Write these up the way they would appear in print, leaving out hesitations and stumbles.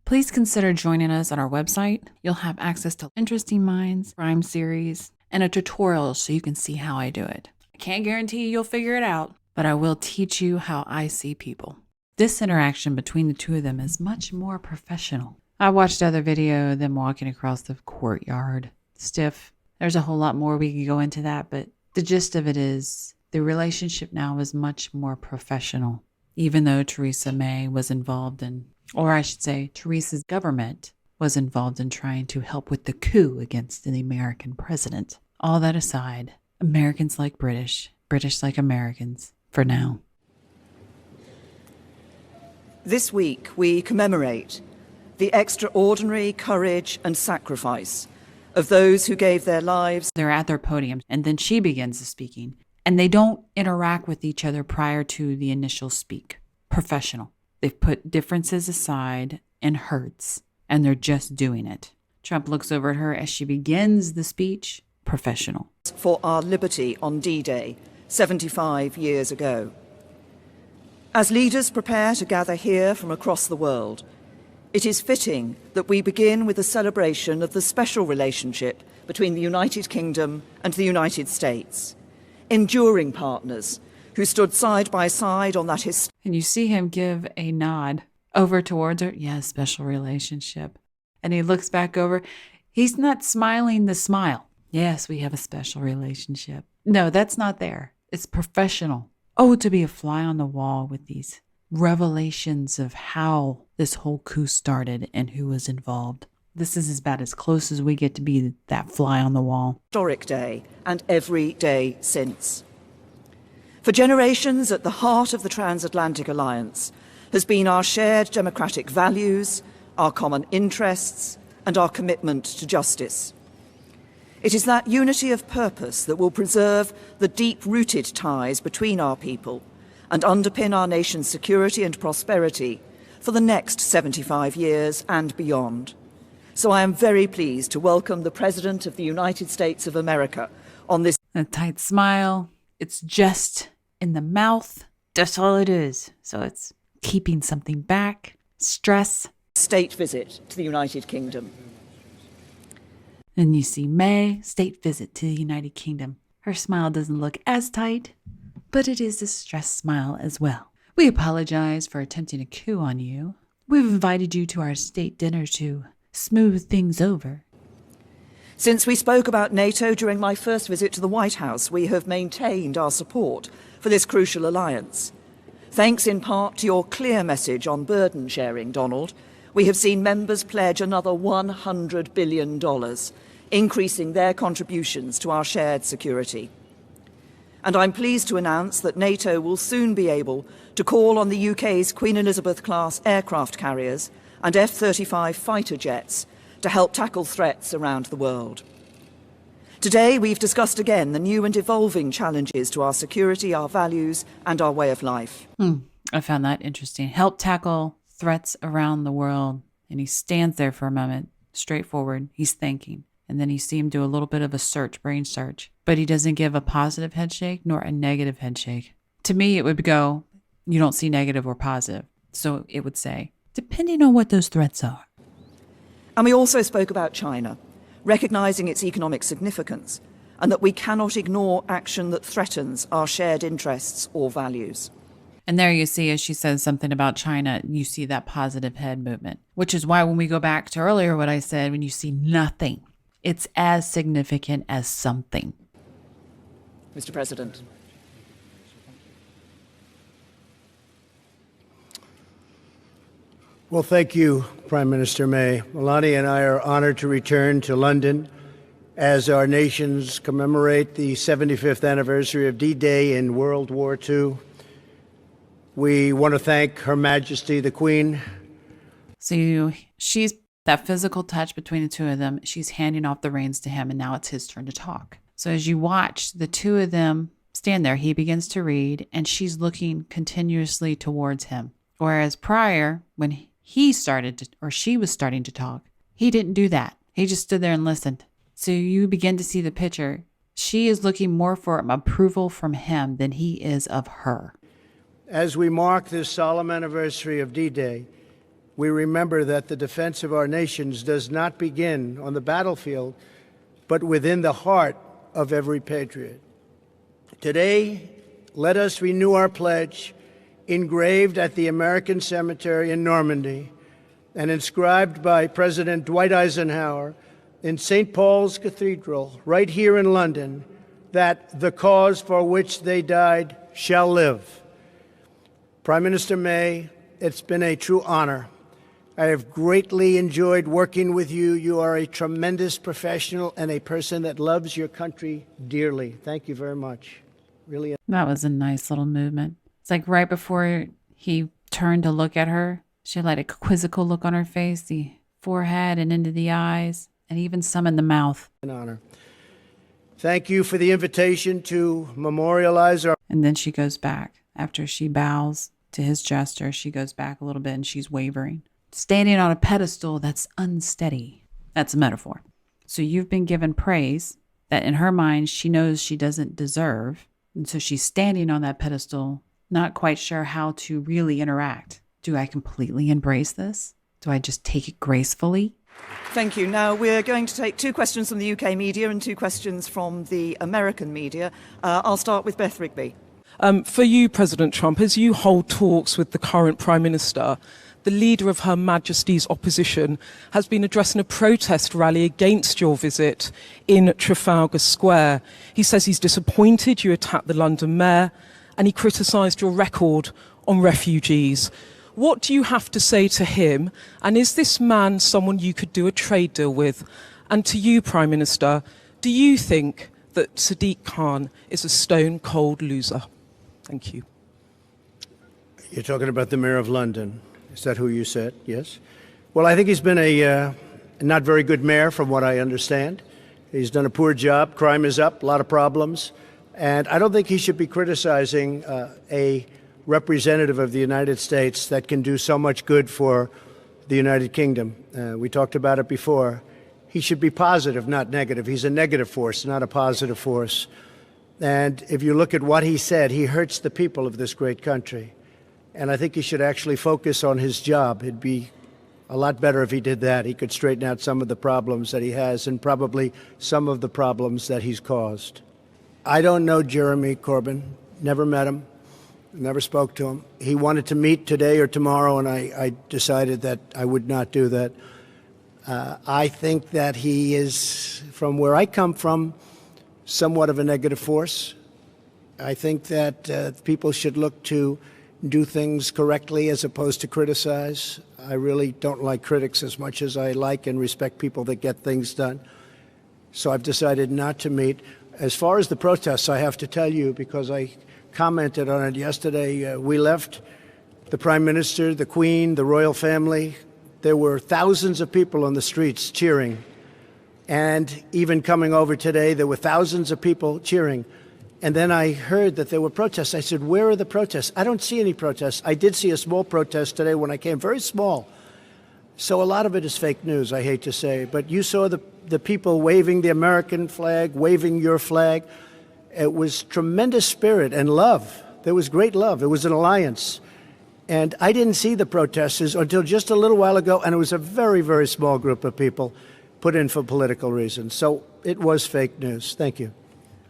Please consider joining us on our website. You'll have access to Interesting Minds, crime series, and a tutorial so you can see how I do it. I can't guarantee you'll figure it out, but I will teach you how I see people. This interaction between the two of them is much more professional. I watched other video of them walking across the courtyard. Stiff. There's a whole lot more we could go into that, but the gist of it is the relationship now is much more professional. Even though Theresa May was involved in, or I should say, Theresa's government was involved in trying to help with the coup against the American president. All that aside, Americans like British, British like Americans, for now. This week, we commemorate the extraordinary courage and sacrifice of those who gave their lives. They're at their podium, and then she begins the speaking, and they don't interact with each other prior to the initial speak. Professional. They've put differences aside and hurts, and they're just doing it. Trump looks over at her as she begins the speech. Professional. For our liberty on D-Day, 75 years ago. As leaders prepare to gather here from across the world, it is fitting that we begin with a celebration of the special relationship between the United Kingdom and the United States. Enduring partners who stood side by side on that And you see him give a nod over towards her. Yeah, special relationship. And he looks back over. He's not smiling the smile. Yes, we have a special relationship. No, that's not there. It's professional. Oh, to be a fly on the wall with these revelations of how this whole coup started and who was involved. This is about as close as we get to be that fly on the wall. Historic day and every day since. For generations, at the heart of the transatlantic alliance has been our shared democratic values, our common interests, and our commitment to justice. It is that unity of purpose that will preserve the deep-rooted ties between our people and underpin our nation's security and prosperity for the next 75 years and beyond. So I am very pleased to welcome the President of the United States of America on this. A tight smile. It's just in the mouth. That's all it is. So it's keeping something back. Stress. State visit to the United Kingdom. And you see May, state visit to the United Kingdom. Her smile doesn't look as tight, but it is a stressed smile as well. We apologize for attempting a coup on you. We've invited you to our state dinner to smooth things over. Since we spoke about NATO during my first visit to the White House, we have maintained our support for this crucial alliance. Thanks in part to your clear message on burden sharing, Donald, we have seen members pledge another $100 billion, increasing their contributions to our shared security. And I'm pleased to announce that NATO will soon be able to call on the UK's Queen Elizabeth-class aircraft carriers and F-35 fighter jets to help tackle threats around the world. Today, we've discussed again the new and evolving challenges to our security, our values, and our way of life. I found that interesting. Help tackle threats around the world. And he stands there for a moment, straightforward. He's thinking. And then you see him do a little bit of a search, brain search. But he doesn't give a positive head shake nor a negative head shake. To me, it would go, you don't see negative or positive. So it would say, depending on what those threats are. And we also spoke about China, recognizing its economic significance, and that we cannot ignore action that threatens our shared interests or values. And there you see, as she says something about China, you see that positive head movement, which is why when we go back to earlier what I said, when you see nothing, it's as significant as something. Mr. President. Well, thank you, Prime Minister May. Melania and I are honored to return to London as our nations commemorate the 75th anniversary of D-Day in World War II. We want to thank Her Majesty the Queen. So she's that physical touch between the two of them. She's handing off the reins to him, and now it's his turn to talk. So as you watch the two of them stand there, he begins to read, and she's looking continuously towards him. Whereas prior, when he started to, or she was starting to talk, he didn't do that. He just stood there and listened. So you begin to see the picture. She is looking more for approval from him than he is of her. As we mark this solemn anniversary of D-Day, we remember that the defense of our nations does not begin on the battlefield, but within the heart of every patriot. Today, let us renew our pledge, engraved at the American Cemetery in Normandy and inscribed by President Dwight Eisenhower in St. Paul's Cathedral, right here in London, that the cause for which they died shall live. Prime Minister May, it's been a true honor. I have greatly enjoyed working with you. You are a tremendous professional and a person that loves your country dearly. Thank you very much. Really. That was a nice little movement. It's like right before he turned to look at her, she had like a quizzical look on her face, the forehead and into the eyes, and even some in the mouth. An honor. Thank you for the invitation to memorialize our... And then she goes back. After she bows to his gesture, she goes back a little bit and she's wavering. Standing on a pedestal that's unsteady. That's a metaphor. So you've been given praise that in her mind she knows she doesn't deserve. And so she's standing on that pedestal, not quite sure how to really interact. Do I completely embrace this? Do I just take it gracefully? Thank you. Now we're going to take 2 questions from the UK media and 2 questions from the American media. I'll start with Beth Rigby. For you, President Trump, as you hold talks with the current Prime Minister, the leader of Her Majesty's opposition has been addressing a protest rally against your visit in Trafalgar Square. He says he's disappointed you attacked the London mayor and he criticised your record on refugees. What do you have to say to him? And is this man someone you could do a trade deal with? And to you, Prime Minister, do you think that Sadiq Khan is a stone-cold loser? Thank you. You're talking about the Mayor of London. Is that who you said? Yes. Well, I think he's been a not very good mayor, from what I understand. He's done a poor job. Crime is up, a lot of problems. And I don't think he should be criticizing a representative of the United States that can do so much good for the United Kingdom. We talked about it before. He should be positive, not negative. He's a negative force, not a positive force. And if you look at what he said, he hurts the people of this great country. And I think he should actually focus on his job. It'd be a lot better if he did that. He could straighten out some of the problems that he has and probably some of the problems that he's caused. I don't know Jeremy Corbyn. Never met him. Never spoke to him. He wanted to meet today or tomorrow, and I decided that I would not do that. I think that he is, from where I come from, somewhat of a negative force. I think that people should look to do things correctly as opposed to criticize. I really don't like critics as much as I like and respect people that get things done. So I've decided not to meet. As far as the protests, I have to tell you, because I commented on it yesterday, we left the Prime Minister, the Queen, the royal family. There were thousands of people on the streets cheering. And even coming over today, there were thousands of people cheering. And then I heard that there were protests. I said, where are the protests? I don't see any protests. I did see a small protest today when I came, very small. So a lot of it is fake news, I hate to say. But you saw the people waving the American flag, waving your flag. It was tremendous spirit and love. There was great love. It was an alliance. And I didn't see the protesters until just a little while ago, and it was a very, very small group of people put in for political reasons. So it was fake news. Thank you.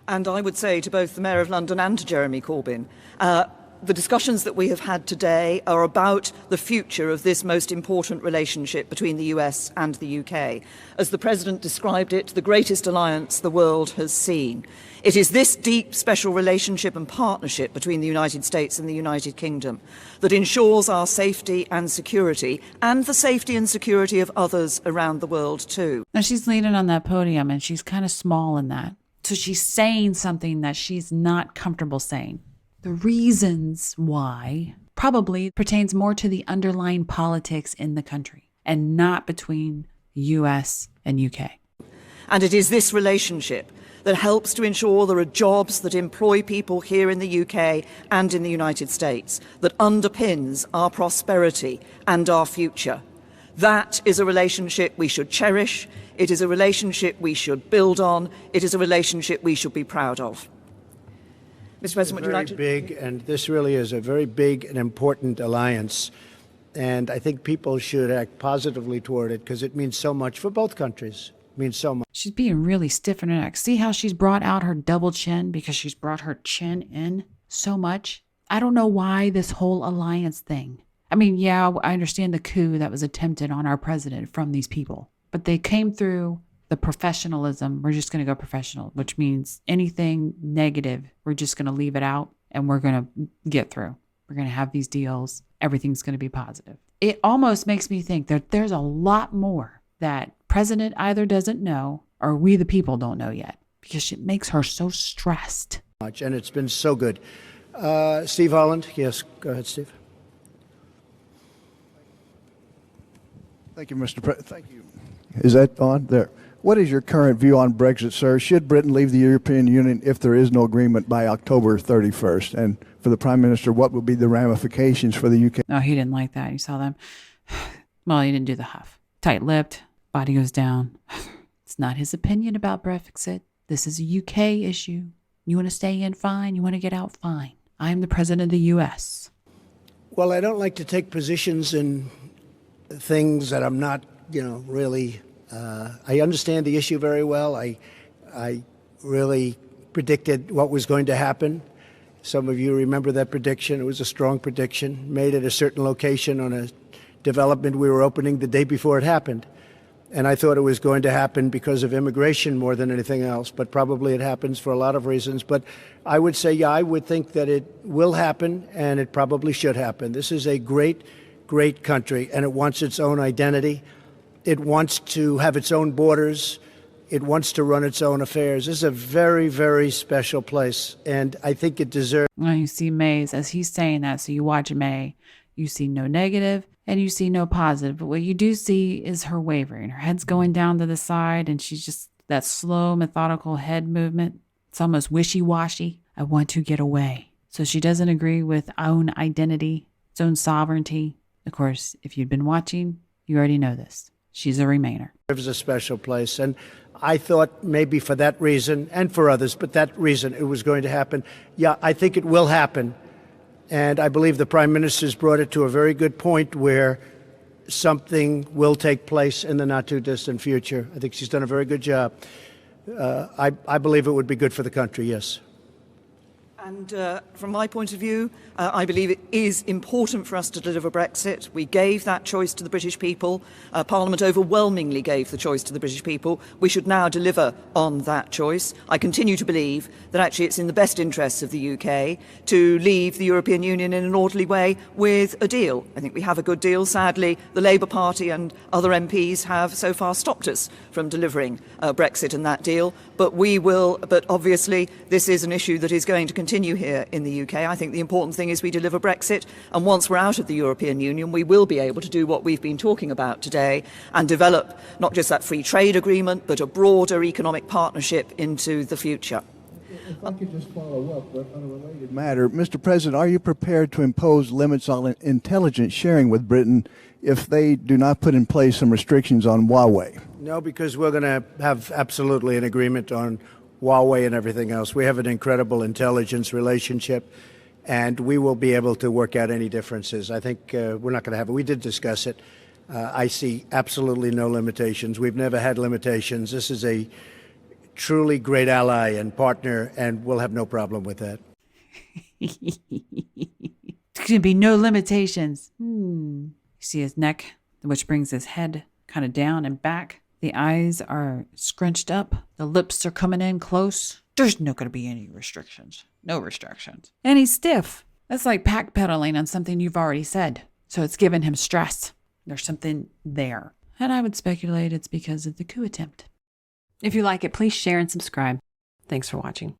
And I would say to both the Mayor of London and to Jeremy Corbyn, the discussions that we have had today are about the future of this most important relationship between the US and the UK. As the President described it, the greatest alliance the world has seen. It is this deep, special relationship and partnership between the United States and the United Kingdom that ensures our safety and security, and the safety and security of others around the world too. Now she's leaning on that podium and she's kind of small in that. So she's saying something that she's not comfortable saying. The reasons why probably pertains more to the underlying politics in the country and not between US and UK. And it is this relationship that helps to ensure there are jobs that employ people here in the UK and in the United States, that underpins our prosperity and our future. That is a relationship we should cherish. It is a relationship we should build on. It is a relationship we should be proud of. Mr. President, would you like to... Very big, and this really is a very big and important alliance. And I think people should act positively toward it because it means so much for both countries. It means so much. She's being really stiff in her neck. See how she's brought out her double chin because she's brought her chin in so much? I don't know why this whole alliance thing. I mean, yeah, I understand the coup that was attempted on our president from these people, but they came through the professionalism. We're just going to go professional, which means anything negative, we're just going to leave it out and we're going to get through. We're going to have these deals. Everything's going to be positive. It almost makes me think that there's a lot more that president either doesn't know or we the people don't know yet because it makes her so stressed. And it's been so good. Steve Holland. Yes, go ahead, Steve. Thank you, Mr. President. Thank you. Is that on? There. What is your current view on Brexit, sir? Should Britain leave the European Union if there is no agreement by October 31st? And for the Prime Minister, what would be the ramifications for the UK? No, he didn't like that. You saw them. Well, he didn't do the huff. Tight-lipped, body goes down. It's not his opinion about Brexit. This is a UK issue. You want to stay in, fine. You want to get out, fine. I'm the president of the U.S. Well, I don't like to take positions in things that I'm not, really. I understand the issue very well. I really predicted what was going to happen. Some of you remember that prediction. It was a strong prediction made at a certain location on a development we were opening the day before it happened. And I thought it was going to happen because of immigration more than anything else, but probably it happens for a lot of reasons. But I would say, yeah, I would think that it will happen, and it probably should happen. This is a great, great country, and it wants its own identity. It wants to have its own borders. It wants to run its own affairs. This is a very, very special place, and I think it deserves. Well, you see May's, as he's saying that, so you watch May, you see no negative and you see no positive. But what you do see is her wavering. Her head's going down to the side, and she's just that slow, methodical head movement. It's almost wishy-washy. I want to get away. So she doesn't agree with own identity, its own sovereignty. Of course, if you'd been watching, you already know this. She's a Remainer. It was a special place, and I thought maybe for that reason, and for others, but that reason it was going to happen. Yeah, I think it will happen, and I believe the Prime Minister's brought it to a very good point where something will take place in the not-too-distant future. I think she's done a very good job. I believe it would be good for the country, yes. And from my point of view, I believe it is important for us to deliver Brexit. We gave that choice to the British people. Parliament overwhelmingly gave the choice to the British people. We should now deliver on that choice. I continue to believe that actually it's in the best interests of the UK to leave the European Union in an orderly way with a deal. I think we have a good deal. Sadly, the Labour Party and other MPs have so far stopped us from delivering Brexit and that deal. But we will, but obviously this is an issue that is going to continue here in the UK. I think the important thing is we deliver Brexit, and once we're out of the European Union, we will be able to do what we've been talking about today and develop not just that free trade agreement, but a broader economic partnership into the future. If I could just follow up on a related matter. Mr. President, are you prepared to impose limits on intelligence sharing with Britain if they do not put in place some restrictions on Huawei? No, because we're going to have absolutely an agreement on Huawei and everything else. We have an incredible intelligence relationship, and we will be able to work out any differences. I think we're not going to have it. We did discuss it. I see absolutely no limitations. We've never had limitations. This is a truly great ally and partner, and we'll have no problem with that. There's going to be no limitations. You see his neck, which brings his head kind of down and back. The eyes are scrunched up. The lips are coming in close. There's not going to be any restrictions. No restrictions. And he's stiff. That's like backpedaling on something you've already said. So it's giving him stress. There's something there. And I would speculate it's because of the coup attempt. If you like it, please share and subscribe. Thanks for watching.